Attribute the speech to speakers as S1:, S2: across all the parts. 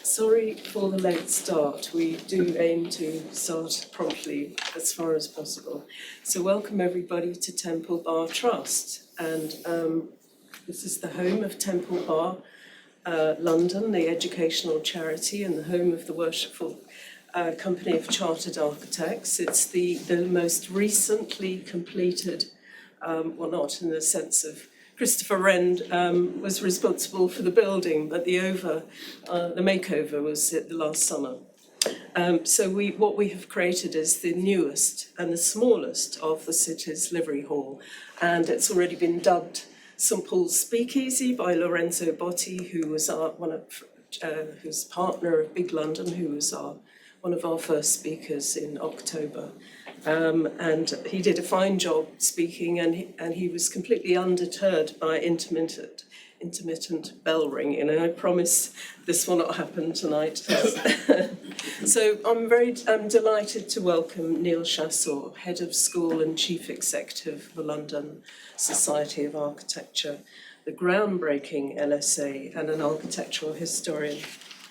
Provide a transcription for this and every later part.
S1: Sorry for the late start. We do aim to start promptly as far as possible. So welcome everybody to Temple Bar Trust. And this is the home of Temple Bar London, the educational charity, and the home of the Worshipful Company of Chartered Architects. It's the most recently completed, well, not in the sense of Christopher Wren was responsible for the building, but the makeover was the last summer. So what we have created is the newest and the smallest of the city's livery hall, and it's already been dubbed St Paul's Speakeasy by Lorenzo Botti, who was who's partner of Big London, who was one of our first speakers in October. And he did a fine job speaking, and he was completely undeterred by intermittent bell ringing, and I promise this will not happen tonight. So I'm delighted to welcome Neal Shashore, Head of School and Chief Executive of the London Society of Architecture, the groundbreaking LSA, and an architectural historian.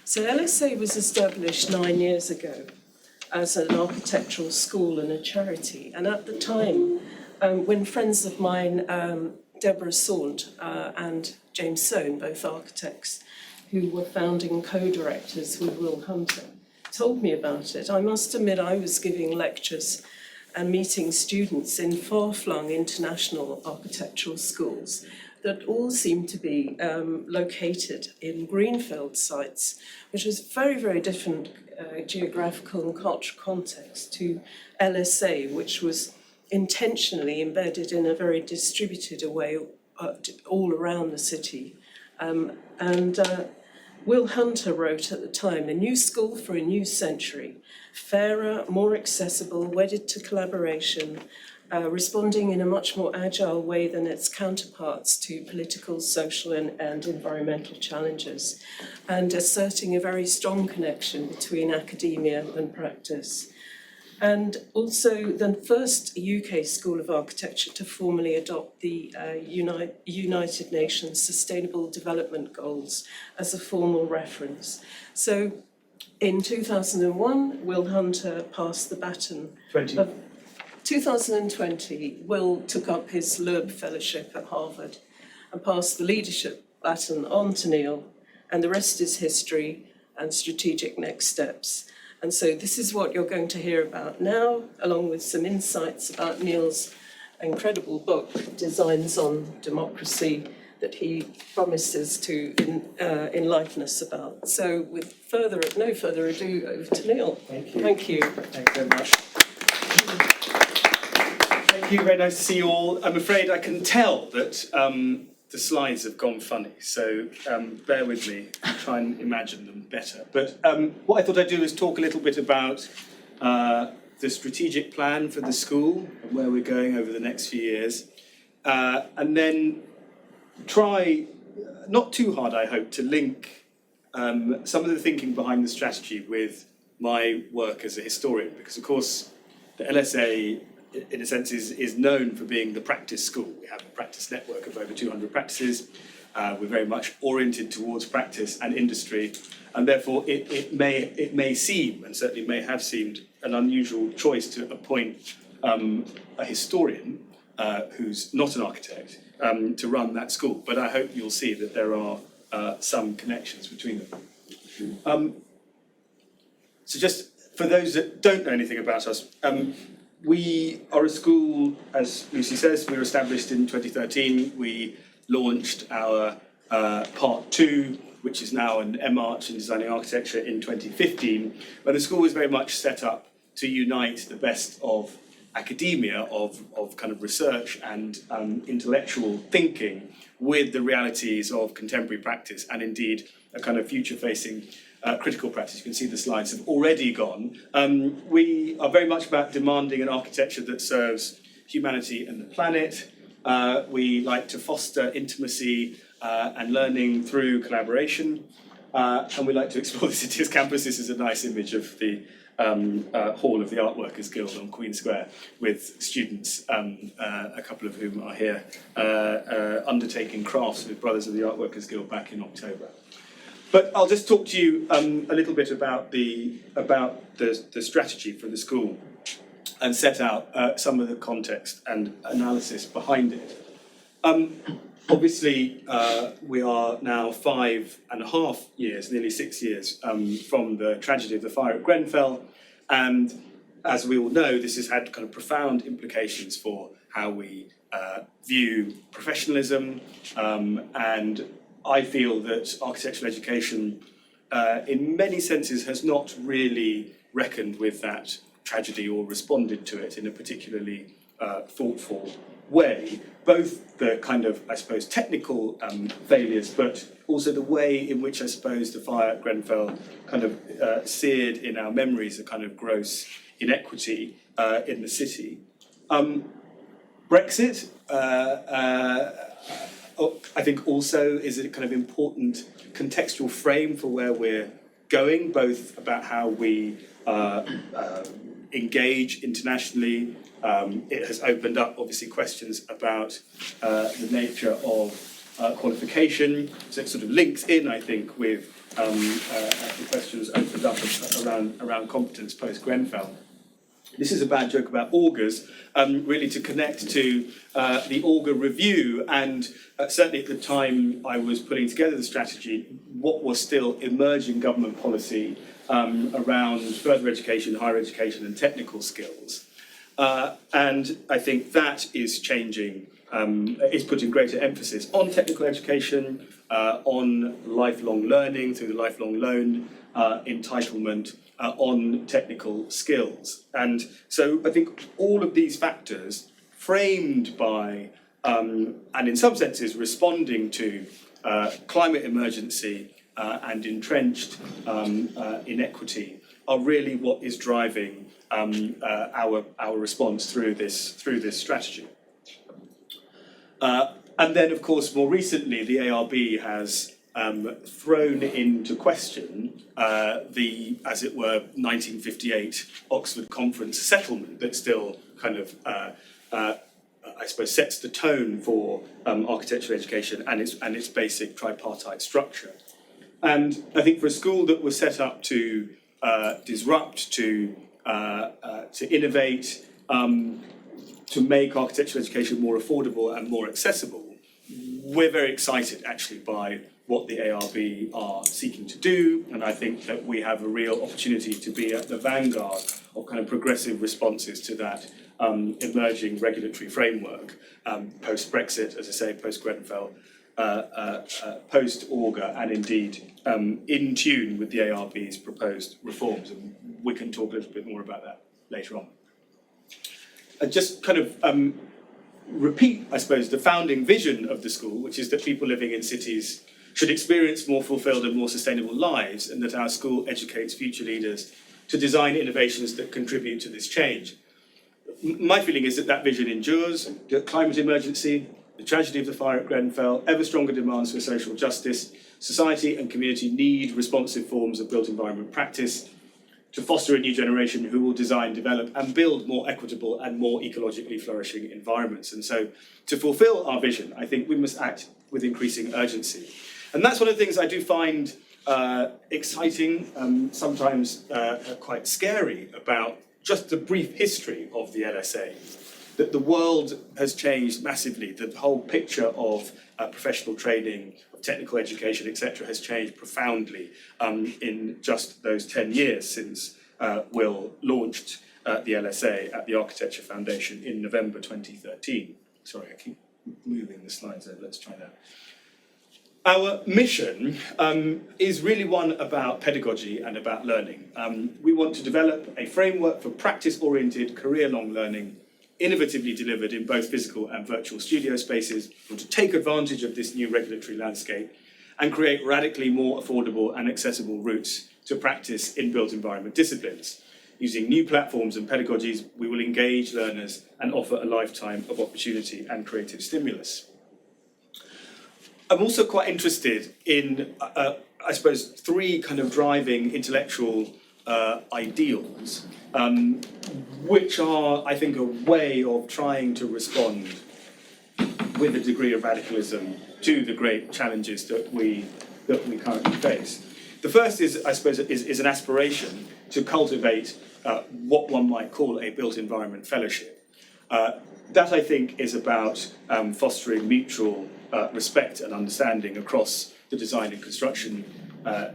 S1: So LSA was established 9 years ago as an architectural school and a charity. And at the time, when friends of mine, Deborah Saunt and James Soane, both architects, who were founding co-directors with Will Hunter, told me about it, I must admit I was giving lectures and meeting students in far-flung international architectural schools that all seemed to be located in greenfield sites, which was very, very different geographical and cultural context to LSA, which was intentionally embedded in a very distributed way all around the city. Will Hunter wrote at the time, "A new school for a new century, fairer, more accessible, wedded to collaboration, responding in a much more agile way than its counterparts to political, social and environmental challenges, and asserting a very strong connection between academia and practice." And also the first UK School of Architecture to formally adopt the United Nations Sustainable Development Goals as a formal reference. So in 2001, Will Hunter passed the baton. 2020, Will took up his Loeb Fellowship at Harvard and passed the leadership baton on to Neal, and the rest is history and strategic next steps. And so this is what you're going to hear about now, along with some insights about Neal's incredible book, Designs on Democracy, that he promises to enlighten us about. So with no further ado, over to Neal.
S2: Thank you.
S1: Thank you.
S2: Thanks very much. Thank you, very nice to see you all. I'm afraid I can tell that the slides have gone funny, so bear with me, I'll try and imagine them better. But what I thought I'd do is talk a little bit about the strategic plan for the school and where we're going over the next few years, and then try, not too hard I hope, to link some of the thinking behind the strategy with my work as a historian, because of course the LSA in a sense is known for being the practice school. We have a practice network of over 200 practices. We're very much oriented towards practice and industry, and therefore it may seem, and certainly may have seemed, an unusual choice to appoint a historian who's not an architect to run that school. But I hope you'll see that there are some connections between them. So just for those that don't know anything about us, we are a school, as Lucy says. We were established in 2013. We launched our Part 2, which is now an MArch in Designing Architecture, in 2015, where the school was very much set up to unite the best of academia, of kind of research and intellectual thinking with the realities of contemporary practice, and indeed a kind of future-facing critical practice. You can see the slides have already gone. We are very much about demanding an architecture that serves humanity and the planet. We like to foster intimacy and learning through collaboration. And we like to explore the city's campus. This is a nice image of the hall of the Art Workers Guild on Queen Square, with students, a couple of whom are here, undertaking crafts with Brothers of the Art Workers Guild back in October. But I'll just talk to you a little bit about the strategy for the school and set out some of the context and analysis behind it. Obviously, we are now 5.5 years, nearly 6 years, from the tragedy of the fire at Grenfell, and as we all know, this has had kind of profound implications for how we view professionalism, and I feel that architectural education, in many senses, has not really reckoned with that tragedy or responded to it in a particularly thoughtful way. Both the kind of, I suppose, technical failures, but also the way in which, I suppose, the fire at Grenfell kind of seared in our memories a kind of gross inequity in the city. Brexit, I think also is a kind of important contextual frame for where we're going, both about how we engage internationally. It has opened up, obviously, questions about the nature of qualification. So it sort of links in, I think, with the questions opened up around competence post-Grenfell. This is a bad joke about augurs, really to connect to the augur review, and certainly at the time I was putting together the strategy, what was still emerging government policy around further education, higher education and technical skills. And I think that is changing, is putting greater emphasis on technical education, on lifelong learning through the lifelong loan entitlement, on technical skills. And so I think all of these factors, framed by, and in some senses responding to climate emergency and entrenched inequity, are really what is driving our response through this strategy. And then, of course, more recently, the ARB has thrown into question the, as it were, 1958 Oxford Conference settlement that still kind of, I suppose, sets the tone for architectural education and its basic tripartite structure. And I think for a school that was set up to disrupt, to innovate, to make architectural education more affordable and more accessible, we're very excited actually by what the ARB are seeking to do, and I think that we have a real opportunity to be at the vanguard of kind of progressive responses to that emerging regulatory framework, post-Brexit, as I say, post-Grenfell, post-Augur, and indeed in tune with the ARB's proposed reforms, and we can talk a little bit more about that later on. Just kind of repeat, I suppose, the founding vision of the school, which is that people living in cities should experience more fulfilled and more sustainable lives, and that our school educates future leaders to design innovations that contribute to this change. My feeling is that that vision endures. The climate emergency, the tragedy of the fire at Grenfell, ever stronger demands for social justice, society and community need responsive forms of built environment practice to foster a new generation who will design, develop and build more equitable and more ecologically flourishing environments. And so to fulfil our vision, I think we must act with increasing urgency. And that's one of the things I do find exciting, sometimes quite scary about just the brief history of the LSA. That the world has changed massively. The whole picture of professional training, of technical education, etc., has changed profoundly in just those 10 years since Will launched the LSA at the Architecture Foundation in November 2013. Sorry, I keep moving the slides there. Let's try that. Our mission is really one about pedagogy and about learning. We want to develop a framework for practice-oriented, career-long learning, innovatively delivered in both physical and virtual studio spaces. We want to take advantage of this new regulatory landscape and create radically more affordable and accessible routes to practice in built environment disciplines. Using new platforms and pedagogies, we will engage learners and offer a lifetime of opportunity and creative stimulus. I'm also quite interested in, I suppose, three kind of driving intellectual ideals, which are, I think, a way of trying to respond with a degree of radicalism to the great challenges that we that we currently face. The first is, I suppose, is an aspiration to cultivate what one might call a built environment fellowship. That, I think, is about fostering mutual respect and understanding across the design and construction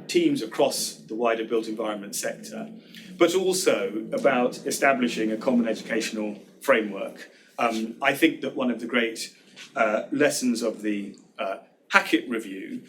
S2: teams across the wider built environment sector, but also about establishing a common educational framework. I think that one of the great lessons of the Hackett Review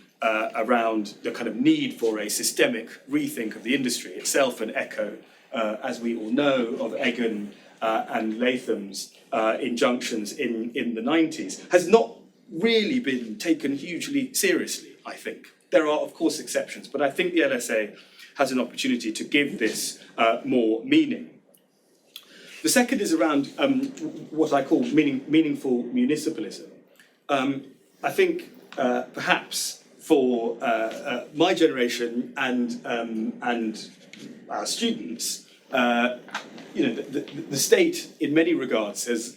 S2: around the kind of need for a systemic rethink of the industry itself, an echo, as we all know, of Egan and Latham's injunctions in the 90s, has not really been taken hugely seriously, I think. There are, of course, exceptions, but I think the LSA has an opportunity to give this more meaning. The second is around what I call meaningful municipalism. I think perhaps for my generation and our students, the state, in many regards, has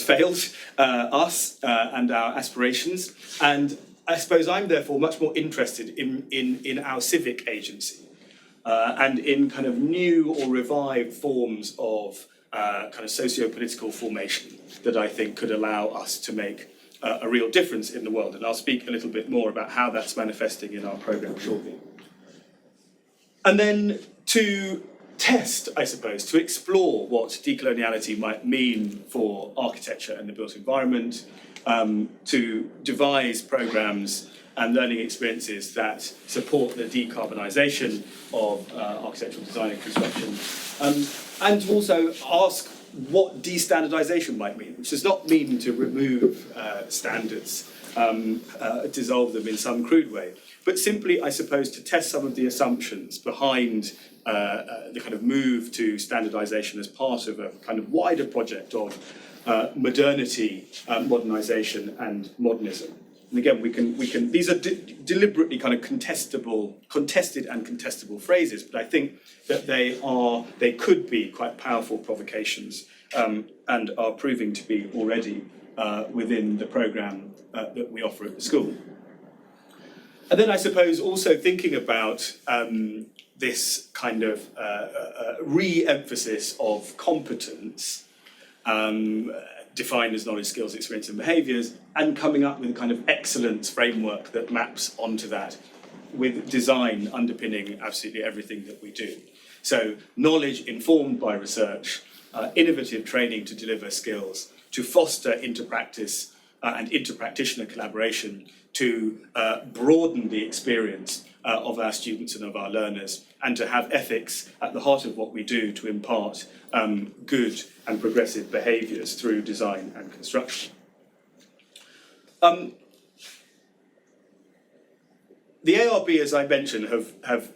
S2: failed us and our aspirations, and I suppose I'm therefore much more interested in our civic agency and in kind of new or revived forms of kind of socio-political formation that I think could allow us to make a real difference in the world. And I'll speak a little bit more about how that's manifesting in our programme shortly. And then to test, I suppose, to explore what decoloniality might mean for architecture and the built environment, to devise programmes and learning experiences that support the decarbonisation of architectural design and construction, and to also ask what destandardisation might mean, which does not mean to remove standards, dissolve them in some crude way, but simply, I suppose, to test some of the assumptions behind the kind of move to standardisation as part of a kind of wider project of modernity, modernisation, and modernism. And again, we can. These are deliberately kind of contested and contestable phrases, but I think that they could be quite powerful provocations, and are proving to be already within the programme that we offer at the school. And then I suppose also thinking about this kind of re-emphasis of competence, defined as knowledge, skills, experience and behaviours, and coming up with a kind of excellence framework that maps onto that, with design underpinning absolutely everything that we do. So knowledge informed by research, innovative training to deliver skills, to foster inter-practice and inter-practitioner collaboration, to broaden the experience of our students and of our learners, and to have ethics at the heart of what we do to impart good and progressive behaviours through design and construction. The ARB, as I mentioned, have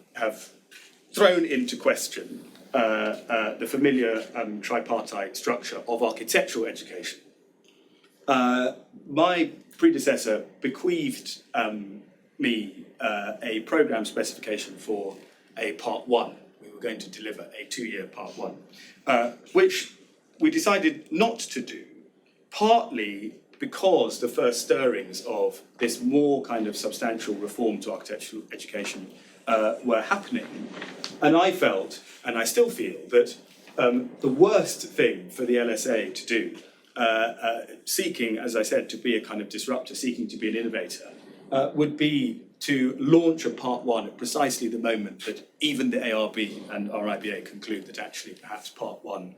S2: thrown into question the familiar tripartite structure of architectural education. My predecessor bequeathed me a programme specification for a part one. We were going to deliver a 2-year part one, which we decided not to do, partly because the first stirrings of this more kind of substantial reform to architectural education were happening. And I felt, and I still feel, that the worst thing for the LSA to do, seeking, as I said, to be a kind of disruptor, seeking to be an innovator, would be to launch a part one at precisely the moment that even the ARB and RIBA conclude that actually perhaps part one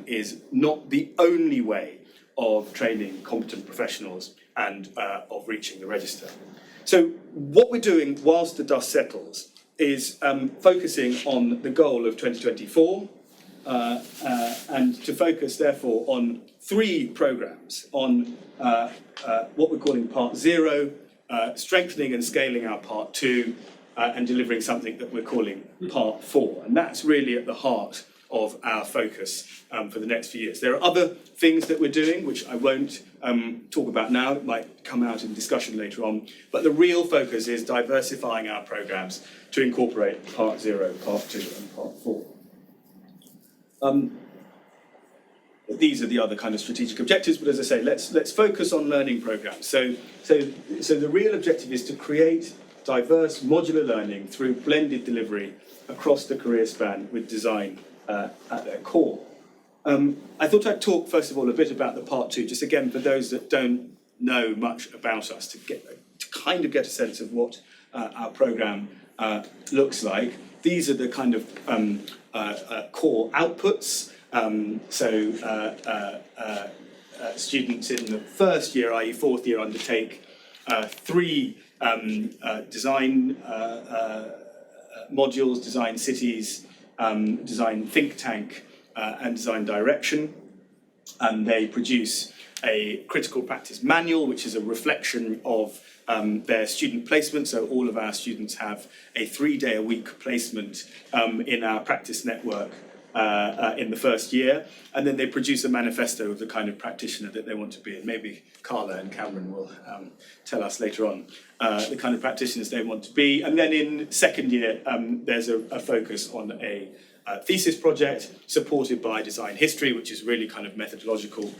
S2: is not the only way of training competent professionals and of reaching the register. So what we're doing whilst the dust settles is focusing on the goal of 2024 and to focus therefore on 3 programmes, on what we're calling part 0, strengthening and scaling our part 2, and delivering something that we're calling part 4. And that's really at the heart of our focus for the next few years. There are other things that we're doing, which I won't talk about now. It might come out in discussion later on. But the real focus is diversifying our programmes to incorporate part 0, part 2 and part 4. these are the other kind of strategic objectives, but as I say, let's focus on learning programs. So the real objective is to create diverse modular learning through blended delivery across the career span with design at their core. I thought I'd talk first of all a bit about the part two, just again for those that don't know much about us, to kind of get a sense of what our programme looks like. These are the kind of core outputs. Students in the first year, i.e. fourth year, undertake 3 design modules: design cities, design think tank, and design direction. And they produce a critical practice manual, which is a reflection of their student placement. So all of our students have a 3-day-a-week placement in our practice network in the first year, and then they produce a manifesto of the kind of practitioner that they want to be. And maybe Carla and Cameron will tell us later on the kind of practitioners they want to be. And then in second year, there's a focus on a thesis project supported by design history, which is really kind of methodological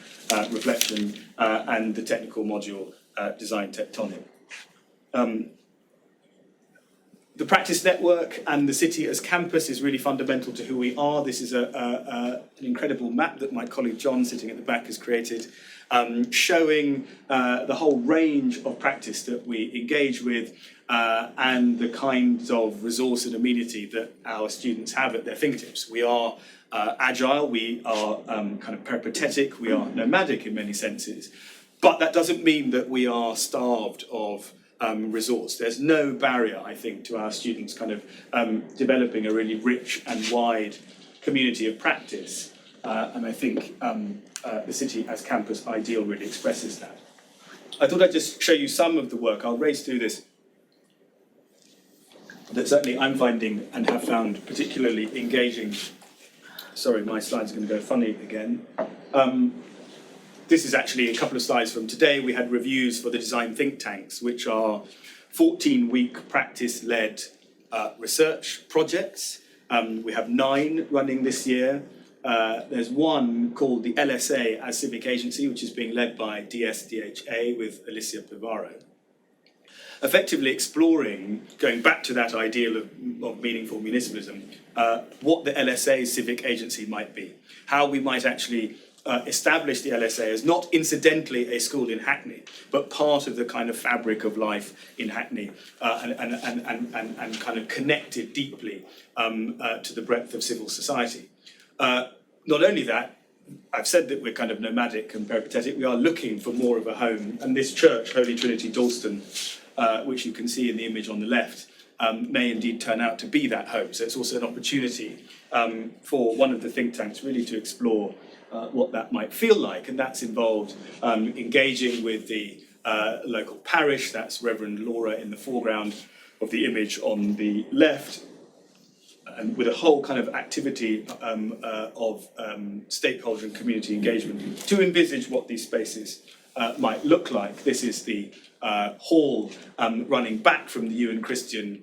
S2: reflection, and the technical module design tectonic. The practice network and the city as campus is really fundamental to who we are. This is an incredible map that my colleague John, sitting at the back, has created, showing the whole range of practice that we engage with and the kinds of resource and amenity that our students have at their fingertips. We are agile, we are kind of peripatetic, we are nomadic in many senses, but that doesn't mean that we are starved of resource. There's no barrier, I think, to our students kind of developing a really rich and wide community of practice. And I think the city as campus ideal really expresses that. I thought I'd just show you some of the work. I'll race through this that certainly I'm finding and have found particularly engaging. Sorry, my slide's going to go funny again. This is actually a couple of slides from today. We had reviews for the design think tanks, which are 14-week practice-led research projects. We have 9 running this year. There's one called the LSA as Civic Agency, which is being led by DSDHA with Alicia Pivaro. Effectively exploring, going back to that ideal of meaningful municipalism, what the LSA civic agency might be, how we might actually establish the LSA as not incidentally a school in Hackney, but part of the kind of fabric of life in Hackney, and kind of connected deeply to the breadth of civil society. Not only that, I've said that we're kind of nomadic and peripatetic. We are looking for more of a home, and this church, Holy Trinity Dalston, which you can see in the image on the left, may indeed turn out to be that home. So it's also an opportunity for one of the think tanks really to explore what that might feel like, and that's involved engaging with the local parish. That's Reverend Laura in the foreground of the image on the left, and with a whole kind of activity of stakeholder and community engagement to envisage what these spaces might look like. This is the hall running back from the Ewan Christian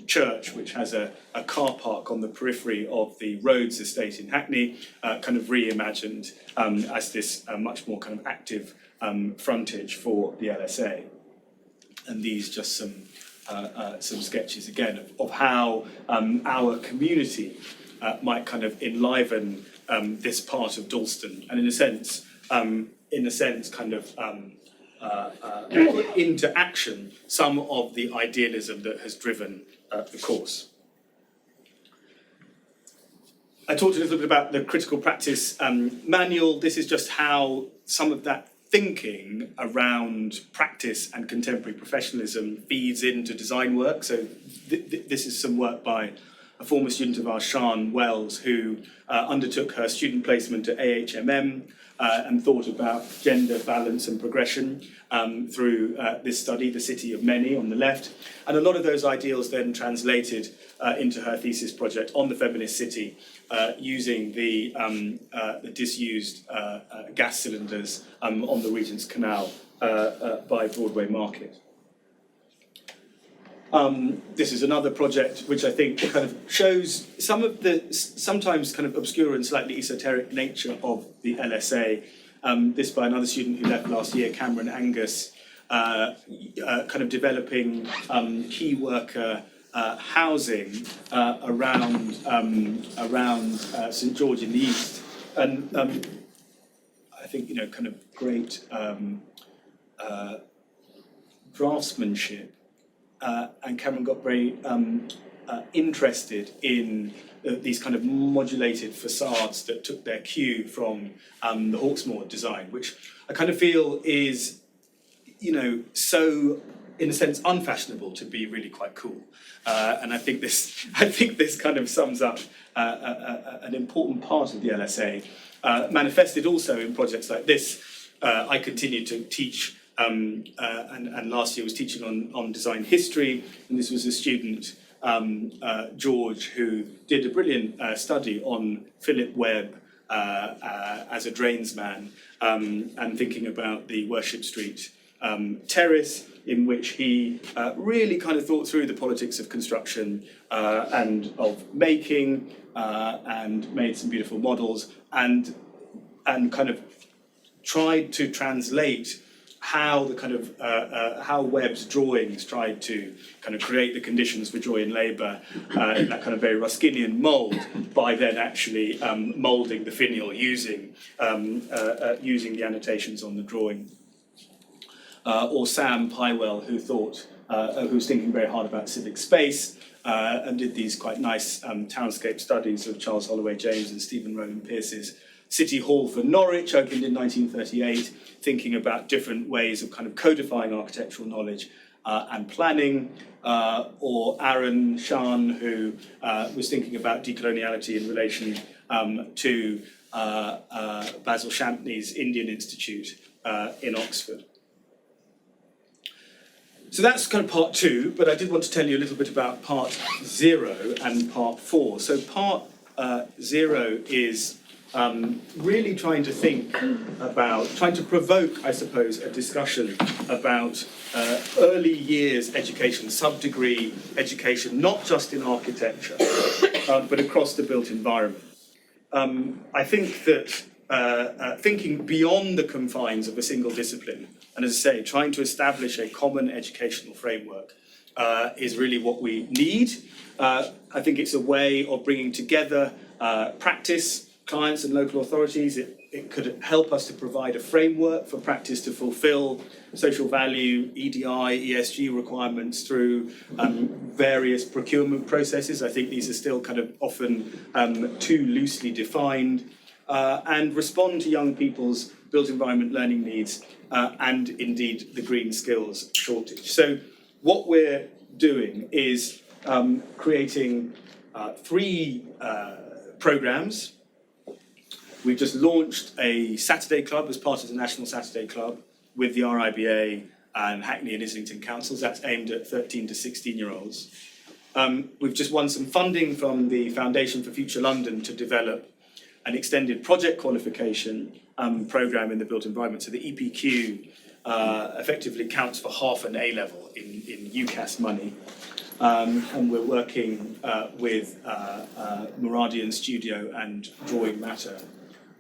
S2: church, which has a car park on the periphery of the Rhodes estate in Hackney, kind of reimagined as this much more kind of active frontage for the LSA. And these just some sketches again of how our community might kind of enliven this part of Dalston, and in a sense kind of put into action some of the idealism that has driven the course. I talked a little bit about the critical practice manual. This is just how some of that thinking around practice and contemporary professionalism feeds into design work. So this is some work by a former student of ours, Sian Wells, who undertook her student placement at AHMM and thought about gender balance and progression through this study, The City of Many, on the left. And a lot of those ideals then translated into her thesis project on the feminist city, using the disused gas cylinders on the Regent's Canal by Broadway Market. This is another project which I think kind of shows some of the sometimes kind of obscure and slightly esoteric nature of the LSA. This by another student who left last year, Cameron Angus, kind of developing key worker housing around St George in the East, and I think kind of great draftsmanship. And Cameron got very interested in these kind of modulated facades that took their cue from the Hawksmoor design, which I kind of feel is, so in a sense unfashionable to be really quite cool. And I think this kind of sums up an important part of the LSA, manifested also in projects like this. I continue to teach. And last year was teaching on design history, and this was a student, George, who did a brilliant study on Philip Webb as a drainsman, and thinking about the Worship Street terrace, in which he really kind of thought through the politics of construction and of making, and made some beautiful models, and kind of tried to translate how the kind of how Webb's drawings tried to kind of create the conditions for joy and labour in that kind of very Ruskinian mould, by then actually moulding the finial using the annotations on the drawing. Or Sam Pywell, who was thinking very hard about civic space and did these quite nice townscape studies of Charles Holloway James and Stephen Rowland Pearce's City Hall for Norwich, opened in 1938, thinking about different ways of kind of codifying architectural knowledge and planning, or Aaron Shan, who was thinking about decoloniality in relation to Basil Champney's Indian Institute in Oxford. So that's kind of part 2, but I did want to tell you a little bit about part 0 and part 4. So part 0 is really trying to provoke, I suppose, a discussion about early years education, sub-degree education, not just in architecture, but across the built environment. I think that thinking beyond the confines of a single discipline, and as I say, trying to establish a common educational framework is really what we need. I think it's a way of bringing together practice, clients and local authorities. It could help us to provide a framework for practice to fulfil social value, EDI, ESG requirements through various procurement processes. I think these are still kind of often too loosely defined, and respond to young people's built environment learning needs and indeed the green skills shortage. So what we're doing is creating 3 programs. We've just launched a Saturday Club as part of the National Saturday Club with the RIBA and Hackney and Islington councils. That's aimed at 13 to 16-year-olds. We've just won some funding from the Foundation for Future London to develop an extended project qualification programme in the built environment. So the EPQ effectively counts for half an A-level in UCAS money. And we're working with Muradian Studio and Drawing Matter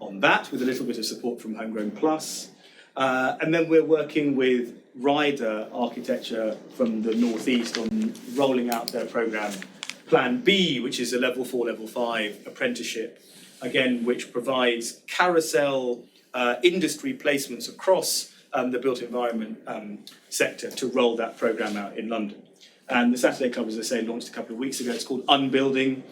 S2: on that, with a little bit of support from Homegrown Plus. And then we're working with Ryder Architecture from the Northeast on rolling out their programme Plan B, which is a level 4, level 5 apprenticeship, again, which provides carousel industry placements across the built environment sector to roll that programme out in London. And the Saturday Club, as I say, launched a couple of weeks ago. It's called Unbuilding,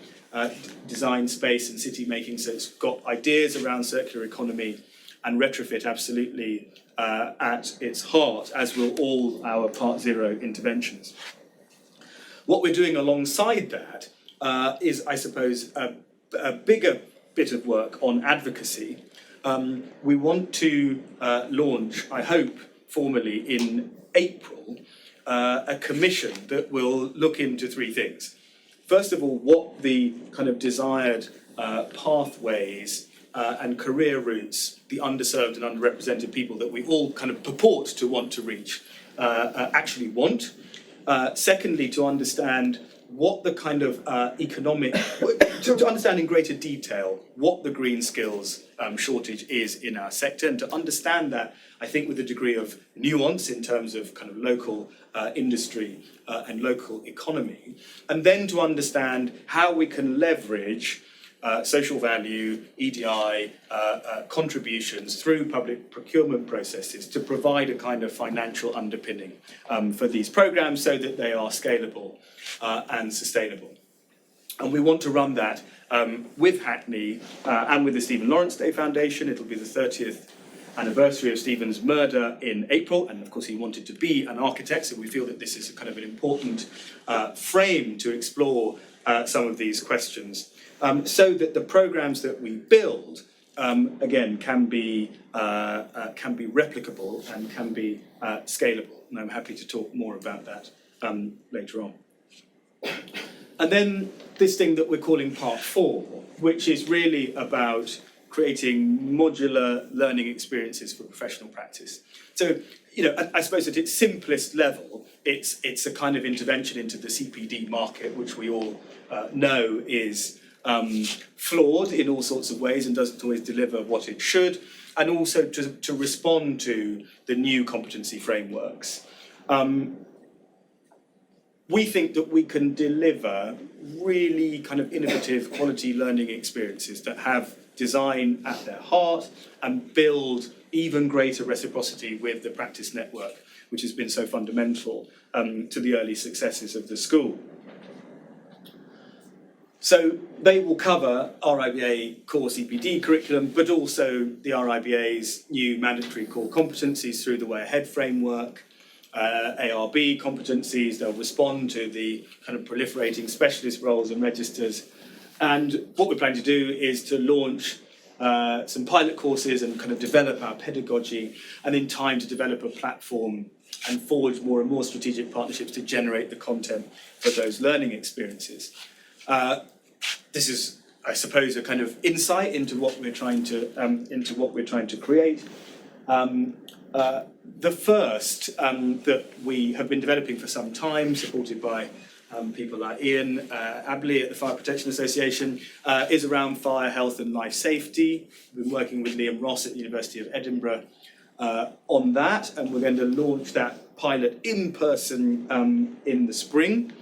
S2: Design, Space and City Making. So it's got ideas around circular economy and retrofit absolutely at its heart, as will all our Part 0 interventions. What we're doing alongside that is, I suppose, a bigger bit of work on advocacy. We want to launch, I hope, formally in April, a commission that will look into 3 things. First of all, what the kind of desired pathways and career routes the underserved and underrepresented people that we all kind of purport to want to reach actually want. Secondly, to understand what the kind of economic, to understand in greater detail what the green skills shortage is in our sector, and to understand that, I think, with a degree of nuance in terms of kind of local industry and local economy, and then to understand how we can leverage social value, EDI, contributions through public procurement processes to provide a kind of financial underpinning for these programmes so that they are scalable and sustainable. And we want to run that with Hackney and with the Stephen Lawrence Day Foundation. It'll be the 30th anniversary of Stephen's murder in April, and of course he wanted to be an architect, so we feel that this is a kind of an important frame to explore some of these questions. So that the programmes that we build, again, can be replicable and can be scalable. And I'm happy to talk more about that later on. And then this thing that we're calling Part 4, which is really about creating modular learning experiences for professional practice. So, I suppose at its simplest level, it's a kind of intervention into the CPD market, which we all know is flawed in all sorts of ways and doesn't always deliver what it should, and also to respond to the new competency frameworks. We think that we can deliver really kind of innovative quality learning experiences that have design at their heart and build even greater reciprocity with the practice network, which has been so fundamental to the early successes of the school. So they will cover RIBA core CPD curriculum, but also the RIBA's new mandatory core competencies through the Way Ahead framework, ARB competencies. They'll respond to the kind of proliferating specialist roles and registers. And what we're planning to do is to launch some pilot courses and kind of develop our pedagogy, and in time to develop a platform and forge more and more strategic partnerships to generate the content for those learning experiences. This is, I suppose, a kind of insight into what we're trying to create. The first that we have been developing for some time, supported by people like Ian Abley at the Fire Protection Association, is around fire health and life safety. We've been working with Liam Ross at the University of Edinburgh on that, and we're going to launch that pilot in person in the spring.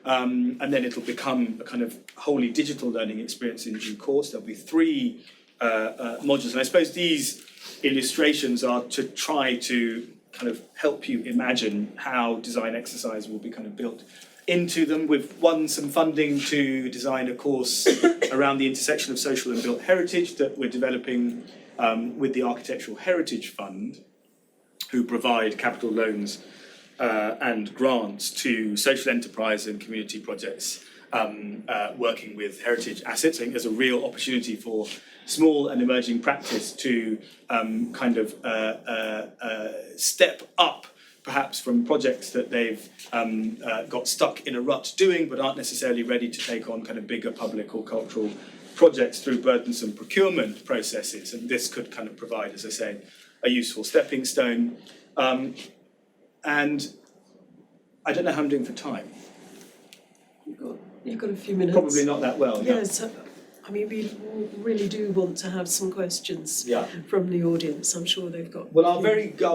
S2: And then it'll become a kind of wholly digital learning experience in due course. There'll be 3 modules, and I suppose these illustrations are to try to kind of help you imagine how design exercise will be kind of built into them. We've won some funding to design a course around the intersection of social and built heritage that we're developing with the Architectural Heritage Fund, who provide capital loans and grants to social enterprise and community projects working with heritage assets. I think there's a real opportunity for small and emerging practice to kind of step up, perhaps from projects that they've got stuck in a rut doing, but aren't necessarily ready to take on kind of bigger public or cultural projects through burdensome procurement processes. And this could kind of provide, as I say, a useful stepping stone. And I don't know how I'm doing for time.
S1: You've got a few minutes.
S2: Probably not that well.
S1: Yes, I mean, we really do want to have some questions from the audience. I'm sure they've got.
S2: Well, I'll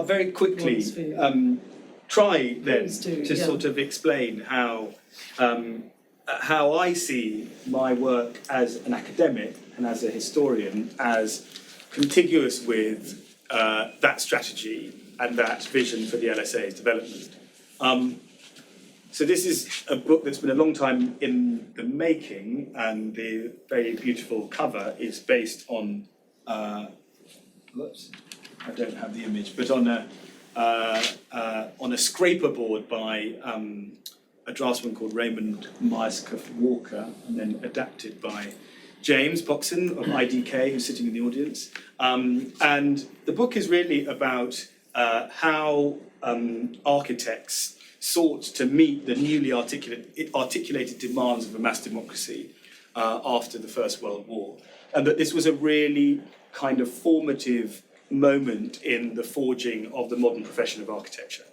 S2: very quickly try then to sort of explain how I see my work as an academic and as a historian as contiguous with that strategy and that vision for the LSA's development. So this is a book that's been a long time in the making, and the very beautiful cover is based on, whoops, I don't have the image, but on a scraper board by a draftsman called Raymond Myerscough Walker, and then adapted by James Boxon of IDK, who's sitting in the audience. And the book is really about how architects sought to meet the newly articulated demands of a mass democracy after the First World War. And that this was a really kind of formative moment in the forging of the modern profession of architecture.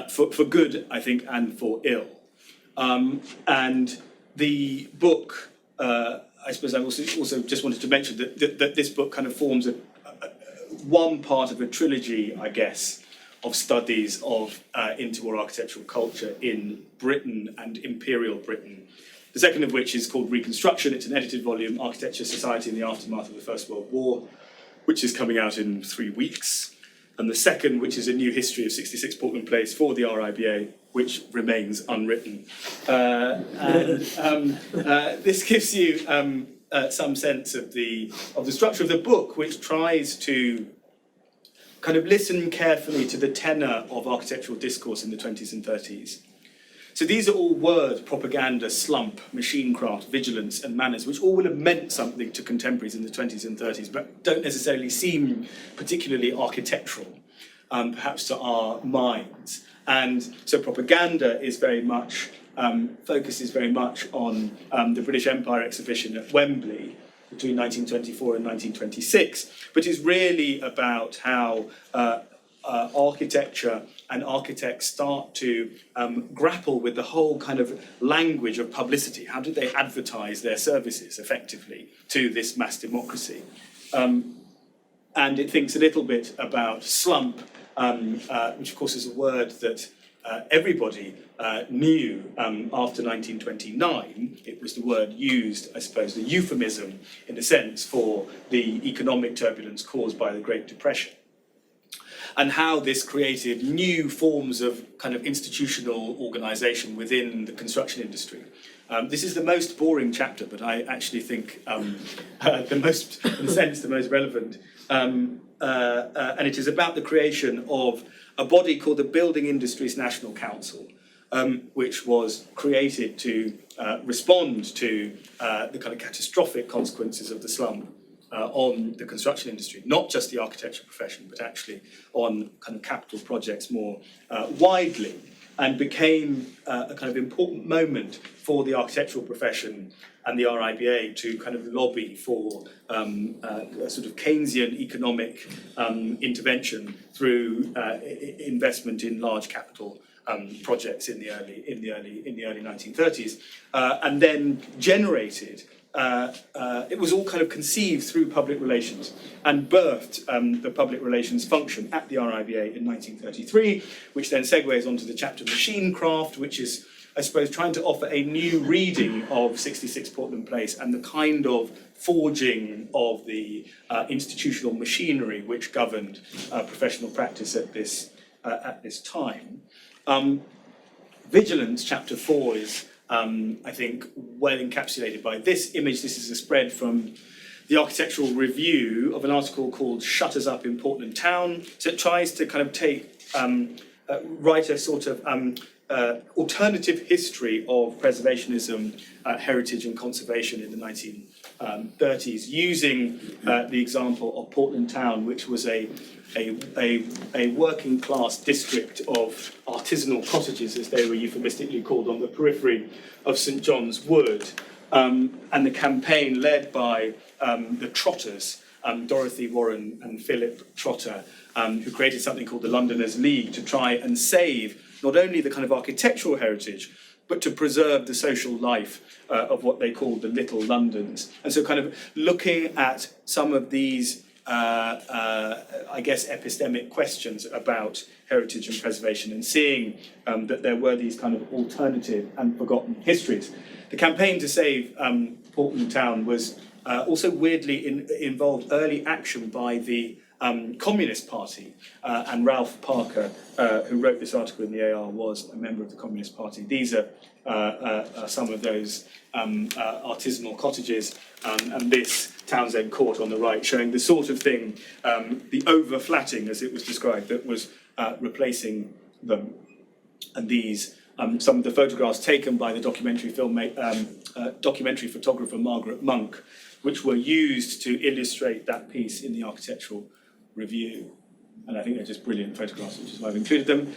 S2: for good, I think, and for ill. And the book, I suppose I also just wanted to mention that this book kind of forms one part of a trilogy, I guess, of studies of interwar architectural culture in Britain and Imperial Britain. The second of which is called Reconstruction. It's an edited volume, Architecture, Society in the Aftermath of the First World War, which is coming out in 3 weeks. And the second, which is a new history of 66 Portland Place for the RIBA, which remains unwritten. This gives you some sense of the structure of the book, which tries to kind of listen carefully to the tenor of architectural discourse in the 20s and 30s. So these are all words: propaganda, slump, machinecraft, vigilance, and manners, which all will have meant something to contemporaries in the 20s and 30s, but don't necessarily seem particularly architectural, perhaps to our minds. And so propaganda is very much, focuses very much on the British Empire exhibition at Wembley between 1924 and 1926, but is really about how architecture and architects start to grapple with the whole kind of language of publicity. How did they advertise their services effectively to this mass democracy? And it thinks a little bit about slump, which of course is a word that everybody knew after 1929. It was the word used, I suppose, the euphemism in a sense for the economic turbulence caused by the Great Depression. And how this created new forms of kind of institutional organisation within the construction industry. This is the most boring chapter, but I actually think the most, in a sense, the most relevant. And it is about the creation of a body called the Building Industries National Council, which was created to respond to the kind of catastrophic consequences of the slump on the construction industry, not just the architecture profession, but actually on kind of capital projects more widely, and became a kind of important moment for the architectural profession and the RIBA to kind of lobby for a sort of Keynesian economic intervention through investment in large capital projects in the early 1930s, and then generated. It was all kind of conceived through public relations and birthed the public relations function at the RIBA in 1933, which then segues onto the chapter Machinecraft, which is, I suppose, trying to offer a new reading of 66 Portland Place and the kind of forging of the institutional machinery which governed professional practice at this time. Vigilance, chapter 4, is I think well encapsulated by this image. This is a spread from the Architectural Review of an article called Shutters Up in Portland Town. So it tries to kind of write a sort of alternative history of preservationism, heritage and conservation in the 1930s, using the example of Portland Town, which was a working class district of artisanal cottages, as they were euphemistically called, on the periphery of St John's Wood, and the campaign led by the Trotters, Dorothy Warren and Philip Trotter, who created something called the Londoners' League to try and save not only the kind of architectural heritage, but to preserve the social life of what they called the Little Londons. And so kind of looking at some of these I guess, epistemic questions about heritage and preservation, and seeing that there were these kind of alternative and forgotten histories. The campaign to save Portland Town was also weirdly involved early action by the Communist Party, and Ralph Parker, who wrote this article in the AR, was a member of the Communist Party. These are some of those artisanal cottages, and this Townsend Court on the right, showing the sort of thing, the over-flatting, as it was described, that was replacing them. And these, some of the photographs taken by the documentary photographer Margaret Monk, which were used to illustrate that piece in the Architectural Review. And I think they're just brilliant photographs, which is why I've included them.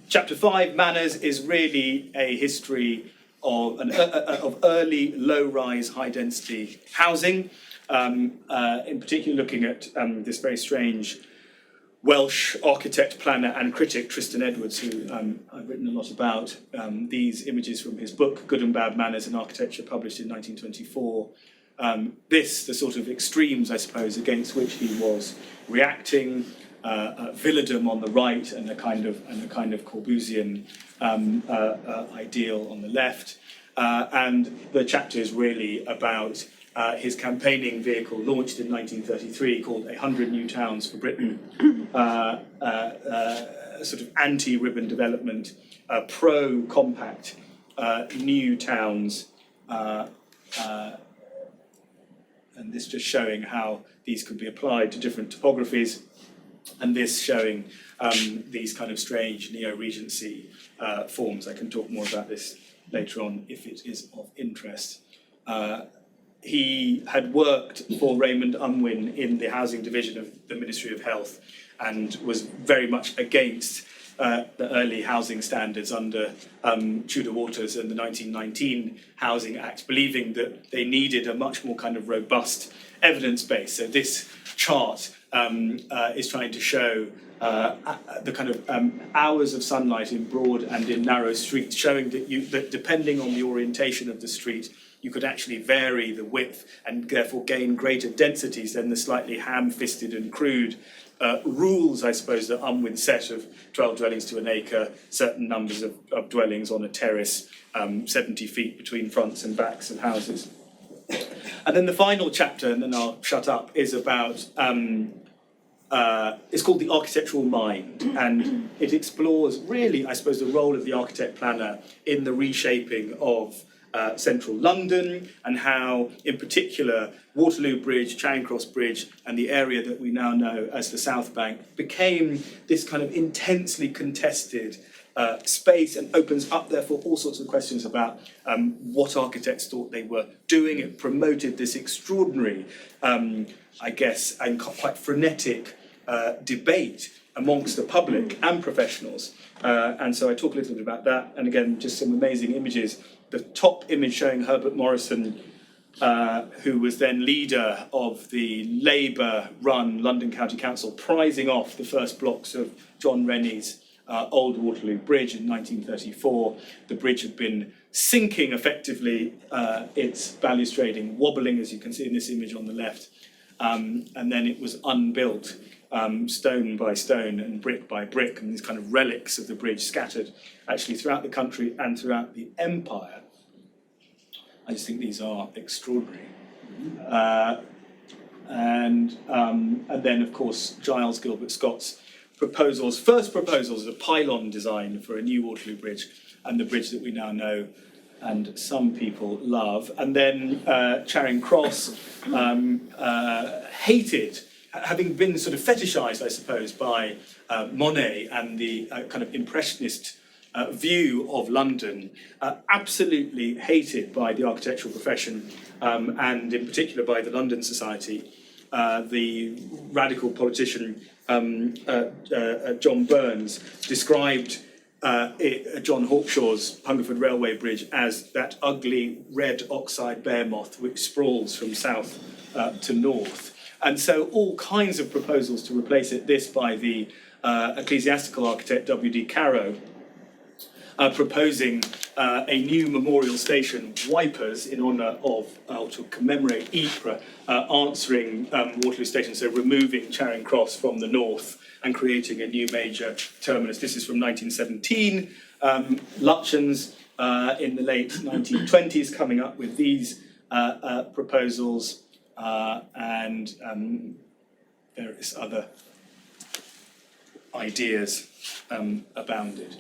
S2: Chapter 5, Manners, is really a history of early low-rise, high-density housing, in particular looking at this very strange Welsh architect, planner and critic Tristan Edwards, who I've written a lot about, these images from his book Good and Bad Manners in Architecture, published in 1924. The sort of extremes, I suppose, against which he was reacting, villadom on the right and a kind of Corbusian ideal on the left. And the chapter is really about his campaigning vehicle, launched in 1933, called 100 New Towns for Britain, sort of anti-ribbon development, pro-compact new towns, and this just showing how these could be applied to different topographies, and this showing these kind of strange neo-regency forms. I can talk more about this later on if it is of interest. He had worked for Raymond Unwin in the housing division of the Ministry of Health and was very much against the early housing standards under Tudor Waters and the 1919 Housing Act, believing that they needed a much more kind of robust evidence base. So this chart is trying to show the kind of hours of sunlight in broad and in narrow streets, showing that depending on the orientation of the street, you could actually vary the width and therefore gain greater densities than the slightly ham-fisted and crude rules, I suppose, that Unwin set of 12 dwellings to an acre, certain numbers of dwellings on a terrace, 70 feet between fronts and backs of houses. And then the final chapter, and then I'll shut up, is about, it's called The Architectural Mind, and it explores really, I suppose, the role of the architect planner in the reshaping of central London, and how, in particular, Waterloo Bridge, Charing Cross Bridge, and the area that we now know as the South Bank became this kind of intensely contested space, and opens up, therefore, all sorts of questions about what architects thought they were doing. It promoted this extraordinary, I guess, and quite frenetic debate amongst the public and professionals. And so I talk a little bit about that, and again, just some amazing images. The top image showing Herbert Morrison, who was then leader of the Labour-run London County Council, prizing off the first blocks of John Rennie's Old Waterloo Bridge in 1934. The bridge had been sinking effectively, its balustrading wobbling, as you can see in this image on the left, and then it was unbuilt, stone by stone and brick by brick, and these kind of relics of the bridge scattered actually throughout the country and throughout the empire. I just think these are extraordinary. And then, of course, Giles Gilbert Scott's first proposals of a pylon design for a new Waterloo Bridge, and the bridge that we now know and some people love. And then Charing Cross, hated, having been sort of fetishised, I suppose, by Monet and the kind of impressionist view of London, absolutely hated by the architectural profession, and in particular by the London Society. The radical politician John Burns described John Hawkshaw's Hungerford Railway Bridge as that ugly red oxide behemoth which sprawls from south to north. And so all kinds of proposals to replace it, this by the ecclesiastical architect W.D. Carrow, proposing a new memorial station, Wipers, in honour of, to commemorate Ypres, answering Waterloo Station, so removing Charing Cross from the north and creating a new major terminus. This is from 1917. Lutyens in the late 1920s coming up with these proposals, and various other ideas abounded.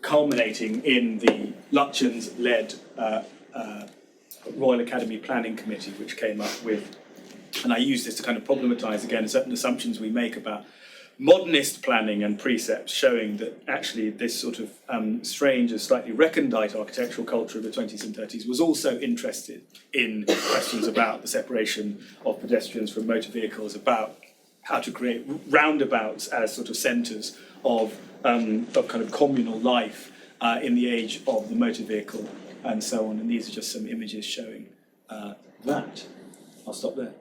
S2: Culminating in the Lutyens-led Royal Academy Planning Committee, which came up with, and I use this to kind of problematise again certain assumptions we make about modernist planning and precepts, showing that actually this sort of strange and slightly recondite architectural culture of the 20s and 30s was also interested in questions about the separation of pedestrians from motor vehicles, about how to create roundabouts as sort of centres of kind of communal life in the age of the motor vehicle, and so on. And these are just some images showing that. I'll stop there.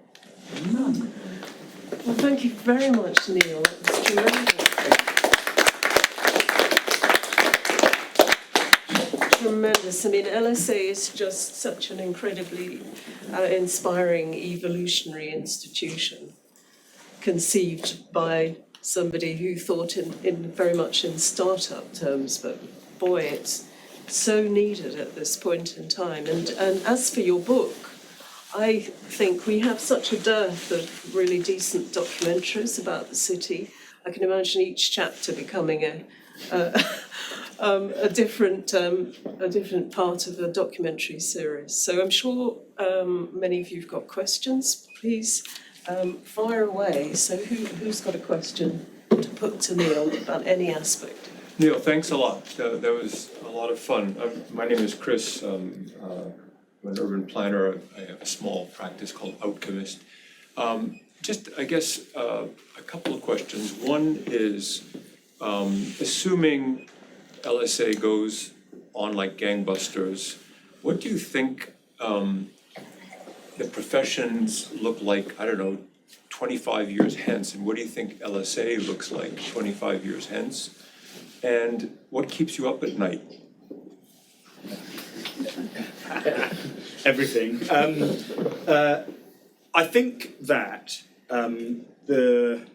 S1: Well, thank you very much, Neil. That was tremendous. Tremendous. I mean, LSA is just such an incredibly inspiring evolutionary institution, conceived by somebody who thought in very much in startup terms, but boy, it's so needed at this point in time. And as for your book, I think we have such a dearth of really decent documentaries about the city. I can imagine each chapter becoming a different part of a documentary series. So I'm sure many of you've got questions. Please fire away. So who's got a question to put to Neil about any aspect?
S3: Neil, thanks a lot. That was a lot of fun. My name is Chris. I'm an urban planner. I have a small practice called Outcomist. Just, I guess, a couple of questions. One is, assuming LSA goes on like gangbusters, what do you think the professions look like, I don't know, 25 years hence? And what do you think LSA looks like 25 years hence? And what keeps you up at night?
S2: Everything. I think that the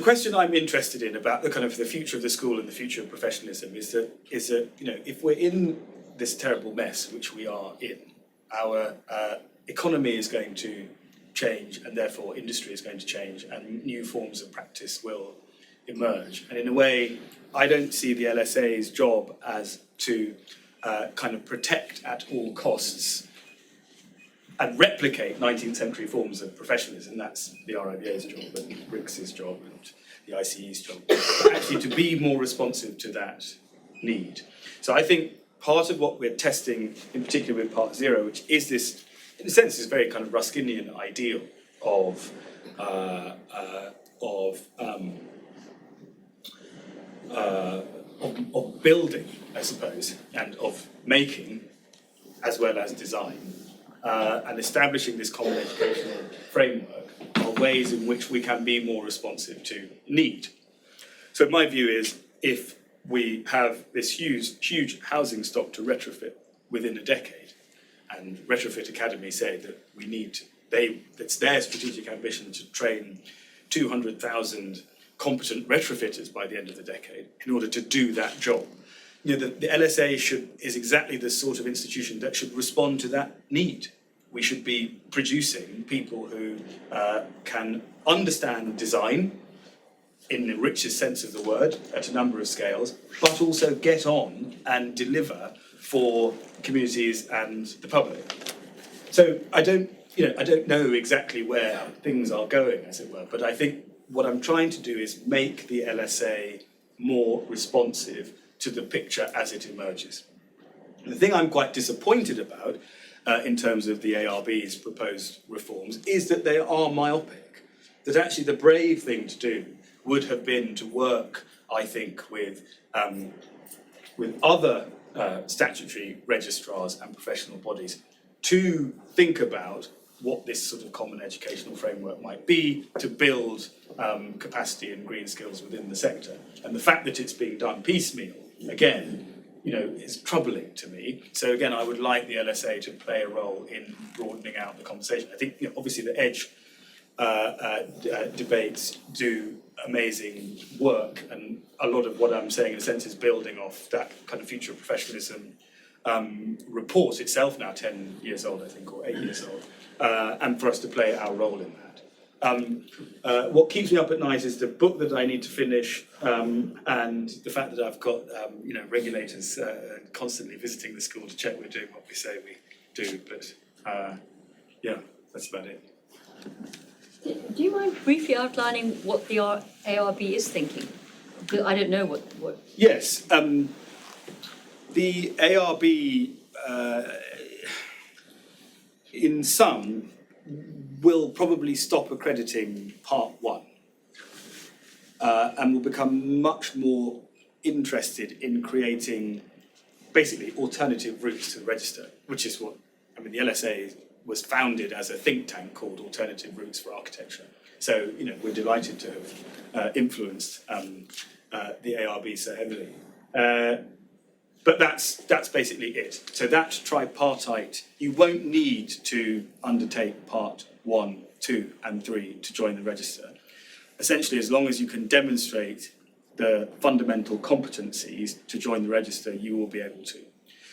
S2: question I'm interested in about the kind of the future of the school and the future of professionalism is that if we're in this terrible mess which we are in, our economy is going to change, and therefore industry is going to change, and new forms of practice will emerge. And in a way, I don't see the LSA's job as to kind of protect at all costs and replicate 19th century forms of professionalism. That's the RIBA's job and RICS's job and the ICE's job, but actually to be more responsive to that need. So I think part of what we're testing, in particular with Part Zero, which is this, in a sense, this very kind of Ruskinian ideal of building, I suppose, and of making, as well as design, and establishing this common educational framework are ways in which we can be more responsive to need. So my view is, if we have this huge housing stock to retrofit within a decade, and Retrofit Academy say that it's their strategic ambition to train 200,000 competent retrofitters by the end of the decade in order to do that job. The LSA is exactly the sort of institution that should respond to that need. We should be producing people who can understand design in the richest sense of the word at a number of scales, but also get on and deliver for communities and the public. So I don't know exactly where things are going, as it were, but I think what I'm trying to do is make the LSA more responsive to the picture as it emerges. The thing I'm quite disappointed about in terms of the ARB's proposed reforms is that they are myopic, that actually the brave thing to do would have been to work, I think, with other statutory registrars and professional bodies to think about what this sort of common educational framework might be to build capacity and green skills within the sector. And the fact that it's being done piecemeal, again, is troubling to me. So again, I would like the LSA to play a role in broadening out the conversation. I think, obviously the EDGE debates do amazing work, and a lot of what I'm saying in a sense is building off that kind of future of professionalism report itself, now 10 years old, I think, or 8 years old, and for us to play our role in that. What keeps me up at night is the book that I need to finish, and the fact that I've got regulators constantly visiting the school to check we're doing what we say we do. But yeah, that's about it.
S4: Do you mind briefly outlining what the ARB is thinking? I don't know what.
S2: Yes, the ARB, in sum, will probably stop accrediting Part 1 and will become much more interested in creating basically alternative routes to the register, which is what, the LSA was founded as a think tank called Alternative Routes for Architecture. So, we're delighted to have influenced the ARB so heavily. But that's basically it. So that tripartite, you won't need to undertake part 1, 2 and 3 to join the register. Essentially, as long as you can demonstrate the fundamental competencies to join the register, you will be able to.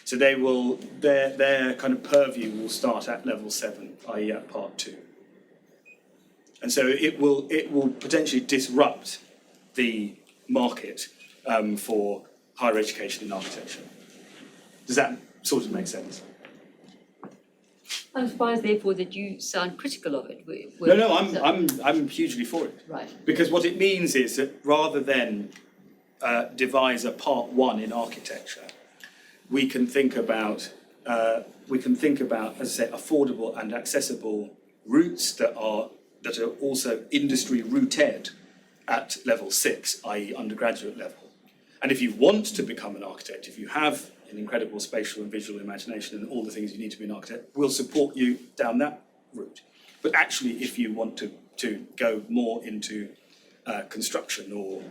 S2: So their kind of purview will start at level 7, i.e. at part 2. And so it will potentially disrupt the market for higher education in architecture. Does that sort of make sense?
S4: I'm surprised, therefore, that you sound critical of it.
S2: No, I'm hugely for it.
S4: Right.
S2: Because what it means is that rather than devise a part 1 in architecture, we can think about, as I say, affordable and accessible routes that are also industry rooted at level 6, i.e. undergraduate level. And if you want to become an architect, if you have an incredible spatial and visual imagination and all the things you need to be an architect, we'll support you down that route. But actually, if you want to go more into construction or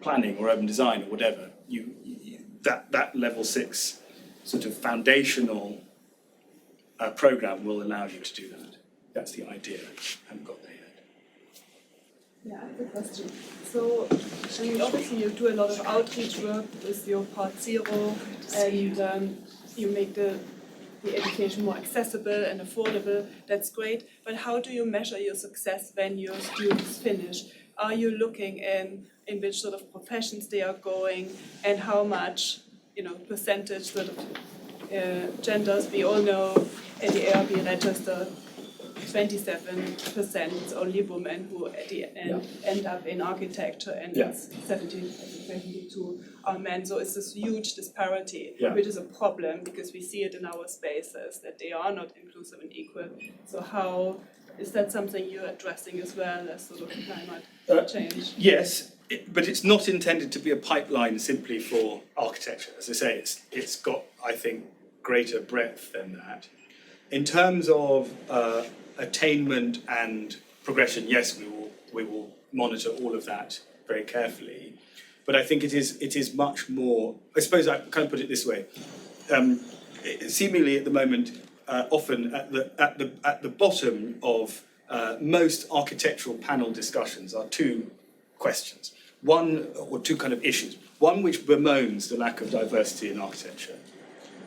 S2: planning or urban design or whatever, that level 6 sort of foundational program will allow you to do that. That's the idea. I haven't got there yet.
S5: Yeah, I have a question. So, obviously you do a lot of outreach work with your Part Zero, and you make the education more accessible and affordable. That's great. But how do you measure your success when your students finish? Are you looking in which sort of professions they are going, and how much, percentage sort of genders? We all know at the ARB register, 27% only women who at the end end up in architecture, and it's 72 are men. So it's this huge disparity, which is a problem because we see it in our spaces that they are not inclusive and equal. So how is that something you're addressing as well as sort of climate change?
S2: Yes, but it's not intended to be a pipeline simply for architecture. As I say, it's got, I think, greater breadth than that. In terms of attainment and progression, yes, we will monitor all of that very carefully. But I think it is much more. I suppose I kind of put it this way. Seemingly at the moment, often at the bottom of most architectural panel discussions are two questions. One, or two kind of issues. One which bemoans the lack of diversity in architecture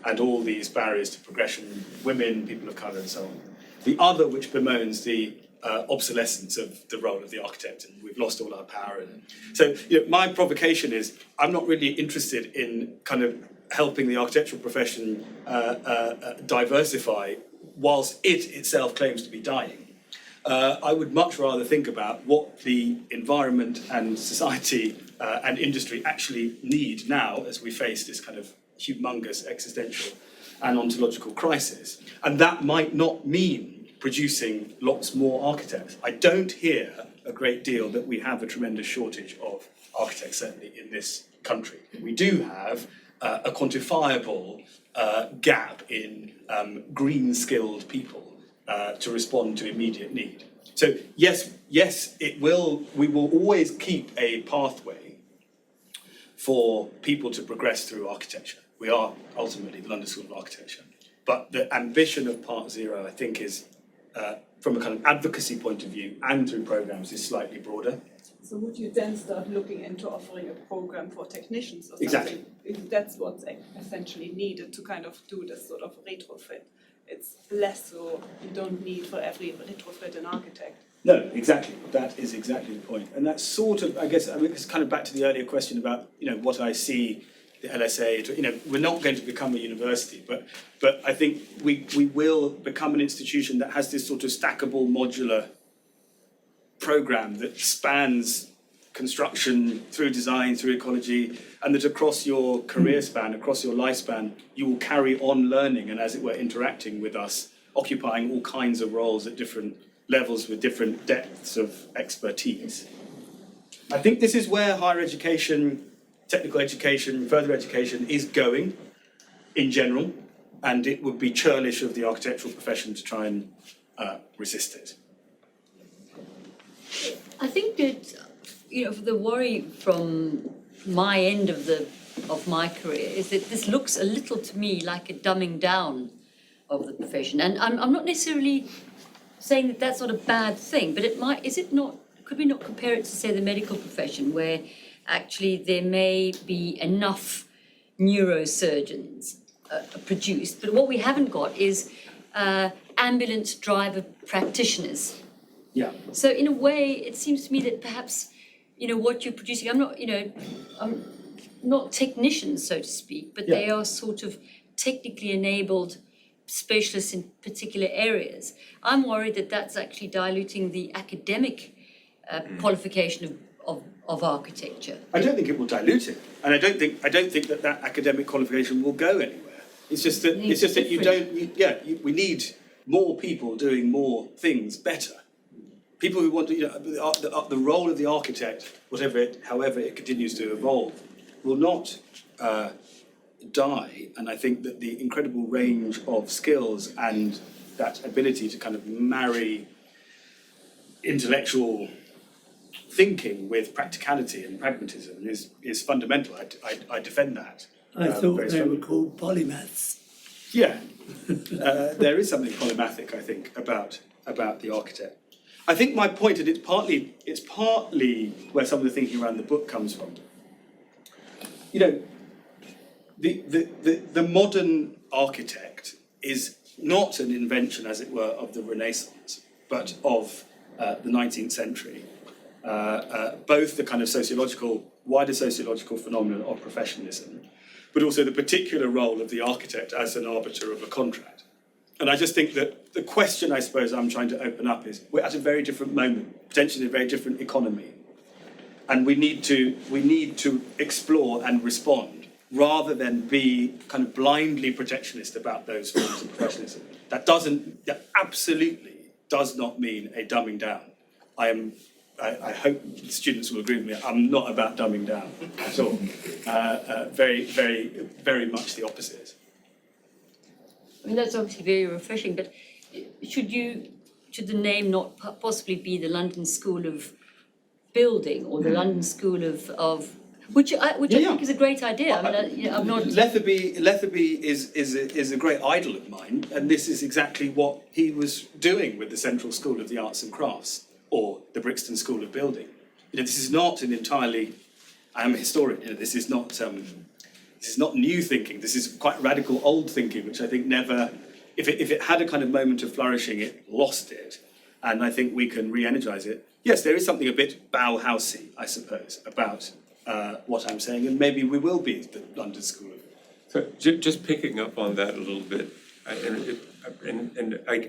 S2: and all these barriers to progression, women, people of colour and so on. The other which bemoans the obsolescence of the role of the architect, and we've lost all our power. So my provocation is, I'm not really interested in kind of helping the architectural profession diversify whilst it itself claims to be dying. I would much rather think about what the environment and society and industry actually need now as we face this kind of humongous existential and ontological crisis. And that might not mean producing lots more architects. I don't hear a great deal that we have a tremendous shortage of architects, certainly in this country. We do have a quantifiable gap in green-skilled people to respond to immediate need. So yes, we will always keep a pathway for people to progress through architecture. We are ultimately the London School of Architecture. But the ambition of Part Zero, I think, is, from a kind of advocacy point of view and through programmes, is slightly broader.
S5: So would you then start looking into offering a program for technicians or something?
S2: Exactly.
S5: If that's what's essentially needed to kind of do this sort of retrofit. It's less so you don't need for every retrofit an architect.
S2: No, exactly. That is exactly the point. And that's sort of, I guess, it's kind of back to the earlier question about, what I see the LSA, we're not going to become a university, but I think we will become an institution that has this sort of stackable modular program that spans construction through design, through ecology, and that across your career span, across your lifespan, you will carry on learning and, as it were, interacting with us, occupying all kinds of roles at different levels with different depths of expertise. I think this is where higher education, technical education, further education is going in general. and it would be churlish of the architectural profession to try and resist it.
S4: I think that, the worry from my end of my career is that this looks a little to me like a dumbing down of the profession. And I'm not necessarily saying that that's not a bad thing, but could we not compare it to, say, the medical profession, where actually there may be enough neurosurgeons produced, but what we haven't got is ambulance driver practitioners.
S2: Yeah.
S4: So in a way, it seems to me that perhaps, what you're producing, I'm not technicians, so to speak, but they are sort of technically enabled specialists in particular areas. I'm worried that that's actually diluting the academic qualification of architecture.
S2: I don't think it will dilute it, and I don't think that academic qualification will go anywhere. It's just that we need more people doing more things better. People who want to, the role of the architect, however it continues to evolve, will not die. And I think that the incredible range of skills and that ability to kind of marry intellectual thinking with practicality and pragmatism is fundamental. I defend that.
S6: I thought they were called polymaths.
S2: Yeah, there is something polymathic, I think, about the architect. I think my point, and it's partly where some of the thinking around the book comes from. The modern architect is not an invention, as it were, of the Renaissance, but of the 19th century. Both the kind of wider sociological phenomenon of professionalism, but also the particular role of the architect as an arbiter of a contract. And I just think that the question, I suppose, I'm trying to open up is, we're at a very different moment, potentially a very different economy. And we need to explore and respond, rather than be kind of blindly protectionist about those forms of professionalism. That absolutely does not mean a dumbing down. I hope students will agree with me, I'm not about dumbing down at all. Very, very, very much the opposite.
S4: I mean, that's obviously very refreshing, but should the name not possibly be the London School of Building, or the London School of which I think is a great idea. I'm not.
S2: Letherby is a great idol of mine, and this is exactly what he was doing with the Central School of the Arts and Crafts, or the Brixton School of Building. This is not an entirely. I am a historian. This is not new thinking. This is quite radical old thinking, which I think never, if it had a kind of moment of flourishing, it lost it, and I think we can re-energise it. Yes, there is something a bit Bauhausy, I suppose, about what I'm saying, and maybe we will be the London School.
S3: So just picking up on that a little bit,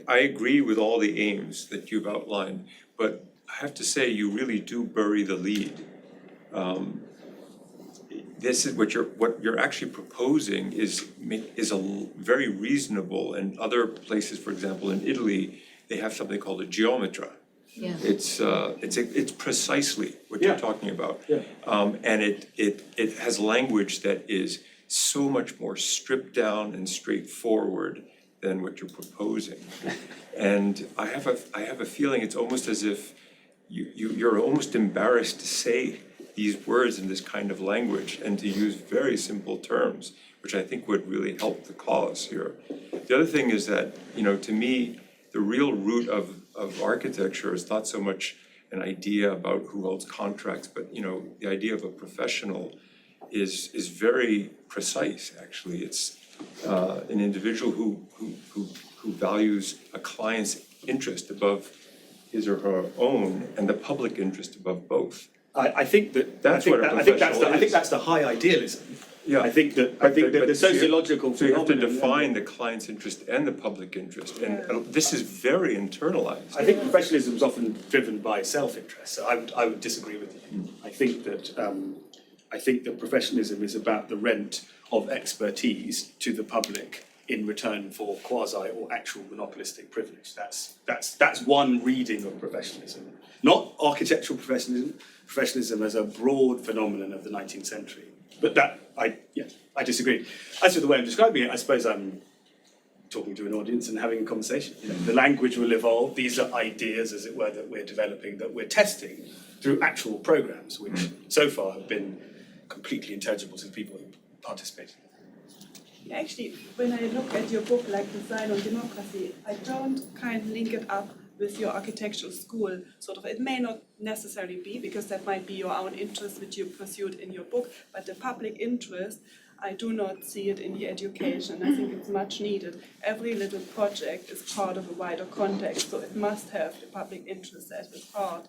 S3: I agree with all the aims that you've outlined, but I have to say you really do bury the lead. This is what you're actually proposing is a very reasonable, and other places, for example, in Italy, they have something called a geometra.
S4: Yeah.
S3: It's precisely what you're talking about.
S2: Yeah.
S3: And it has language that is so much more stripped down and straightforward than what you're proposing. And I have a feeling it's almost as if you're almost embarrassed to say these words in this kind of language and to use very simple terms, which I think would really help the cause here. The other thing is that, to me, the real root of architecture is not so much an idea about who holds contracts, but the idea of a professional is very precise. Actually, it's an individual who values a client's interest above his or her own, and the public interest above both.
S2: I think that's the high idealism.
S3: Yeah,
S2: I think that the sociological.
S3: So you have to define the client's interest and the public interest, and this is very internalized.
S2: I think professionalism is often driven by self-interest. So I would disagree with you. I think that professionalism is about the rent of expertise to the public in return for quasi or actual monopolistic privilege. That's one reading of professionalism, not architectural professionalism as a broad phenomenon of the 19th century. But I disagree. As for the way I'm describing it, I suppose I'm talking to an audience and having a conversation. You know, the language will evolve. These are ideas, as it were, that we're developing, that we're testing through actual programs, which so far have been completely intelligible to the people who participate.
S5: Actually, when I look at your book, like Design on Democracy, I don't kind of link it up with your architectural school, sort of. It may not necessarily be, because that might be your own interest which you pursued in your book, but the public interest, I do not see it in the education. I think it's much needed. Every little project is part of a wider context, so it must have the public interest at its heart.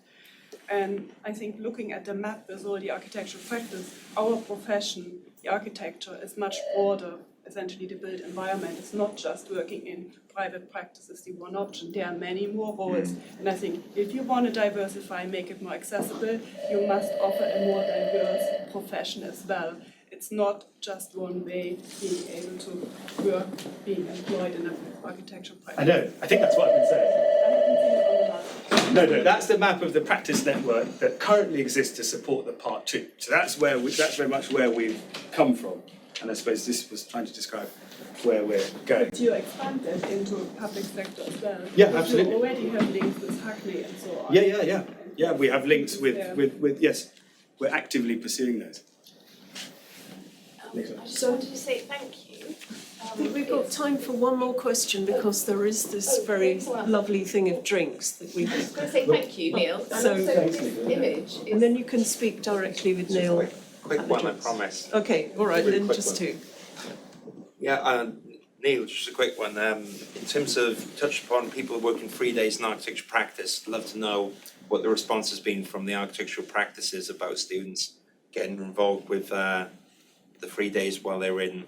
S5: And I think looking at the map with all the architectural practice, our profession, the architecture, is much broader. Essentially, the built environment is not just working in private practice is the one option. There are many more roles. And I think if you want to diversify, make it more accessible, you must offer a more diverse profession as well. It's not just one way being able to work, being employed in an architectural practice.
S2: I know, I think that's what I've been saying.
S5: I haven't seen it on the map.
S2: No, that's the map of the practice network that currently exists to support the part 2. So that's very much where we've come from. And I suppose this was trying to describe where we're going.
S5: Do you expand that into public sector as well?
S2: Yeah,
S5: Because
S2: absolutely.
S5: you already have links with Hackney and so on.
S2: Yeah, we have links with yes, we're actively pursuing those.
S7: I just wanted to say thank you.
S1: I think we've got time for one more question because there is this very lovely thing of drinks that we.
S7: I was going to say thank you, Neil. And
S1: So-
S7: also this image is.
S1: And then you can speak directly with Neil.
S8: Quick one, I promise.
S1: Okay, all right,
S8: Really
S1: then
S8: quick
S1: just
S8: one.
S1: two.
S8: Yeah, Neil, just a quick one. In terms of touch upon people working 3 days in architecture practice, I'd love to know what the response has been from the architectural practices about students getting involved with the 3 days while they're in,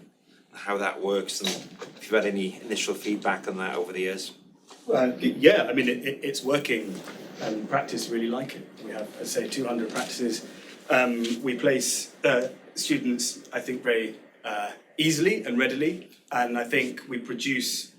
S8: how that works, and if you've had any initial feedback on that over the years.
S2: Yeah, I mean it's working, and practice really like it. We have, as I say, 200 practices. We place students, I think, very easily and readily, and I think we produce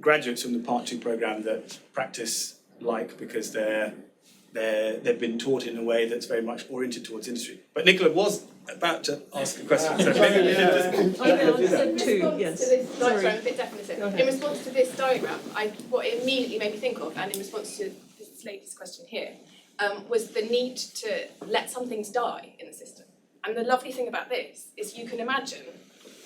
S2: graduates from the Part 2 programme that practice like because they've been taught in a way that's very much oriented towards industry. But Nicola was about to ask a question, so maybe we should just
S1: I said
S7: In
S1: two,
S7: response
S1: yes.
S7: to this,
S1: Sorry.
S7: sorry, I'm a bit definite.
S1: Go ahead.
S7: In response to this diagram, what it immediately made me think of, and in response to this lady's question here, was the need to let some things die in the system. And the lovely thing about this is you can imagine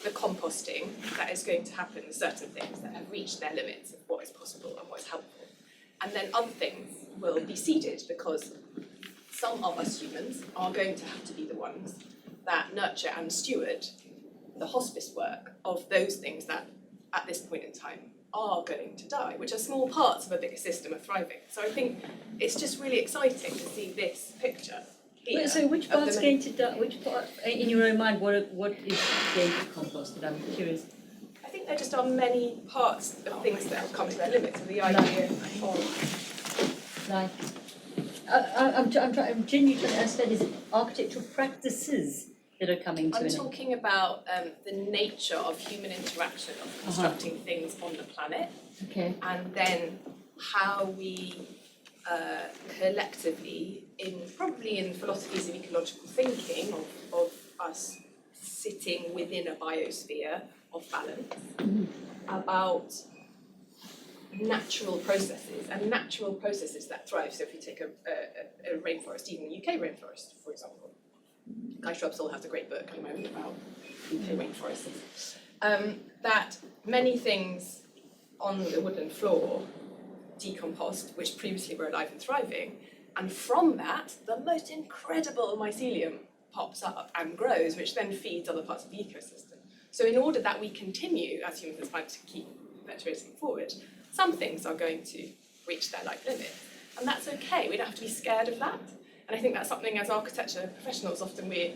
S7: the composting that is going to happen with certain things that have reached their limits of what is possible and what is helpful. And then other things will be seeded because some of us humans are going to have to be the ones that nurture and steward the hospice work of those things that at this point in time are going to die, which are small parts of a bigger system of thriving. So I think it's just really exciting to see this picture here.
S4: Wait, so which
S7: of the
S4: part's
S7: many-
S4: going to die, which part, in your own mind, what is going to be composted? I'm curious.
S7: I think there just are many parts of things that have come to their limits, and the idea of
S4: Like, I'm genuinely trying to understand, is it architectural practices that are coming to
S7: I'm
S4: an end?
S7: talking about the nature of human interaction of constructing things on the planet,
S4: Okay.
S7: and then how we collectively, probably in philosophies of ecological thinking, of us sitting within a biosphere of balance, about natural processes that thrive. So if you take a rainforest, even UK rainforest, for example, Guy Shrubsole has a great book at the moment about UK rainforests, that many things on the woodland floor decompost, which previously were alive and thriving, and from that, the most incredible mycelium pops up and grows, which then feeds other parts of the ecosystem. So in order that we continue, as humans and plants, to keep perpetuating forward, some things are going to reach their life limit. And that's okay, we don't have to be scared of that. And I think that's something as architecture professionals, often we're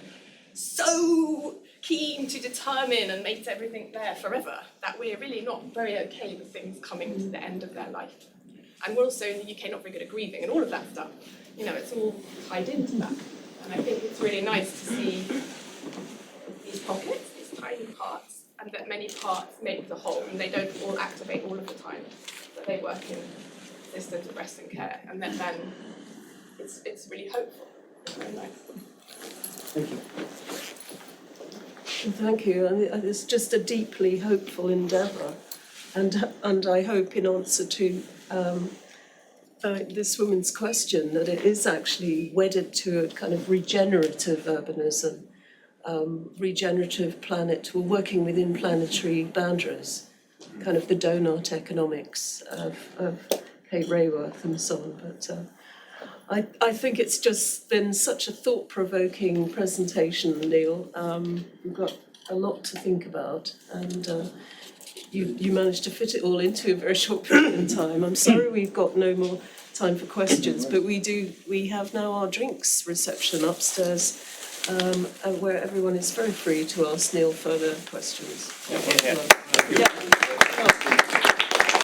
S7: so keen to determine and make everything there forever, that we're really not very okay with things coming to the end of their life. And we're also in the UK not very good at grieving and all of that stuff. You know, it's all tied into that. And I think it's really nice to see these pockets, these tiny parts, and that many parts make the whole, and they don't all activate all of the time, but they work in systems of rest and care, and then it's really hopeful. It's very nice.
S2: Thank you.
S1: Thank you, and it's just a deeply hopeful endeavour. And I hope in answer to this woman's question that it is actually wedded to a kind of regenerative urbanism, regenerative planet, we're working within planetary boundaries, kind of the donut economics of Kate Rayworth and so on. But I think it's just been such a thought-provoking presentation, Neal. We've got a lot to think about, and you managed to fit it all into a very short period of time. I'm sorry we've got no more time for questions, but we have now our drinks reception upstairs, where everyone is very free to ask Neal further questions. Yeah.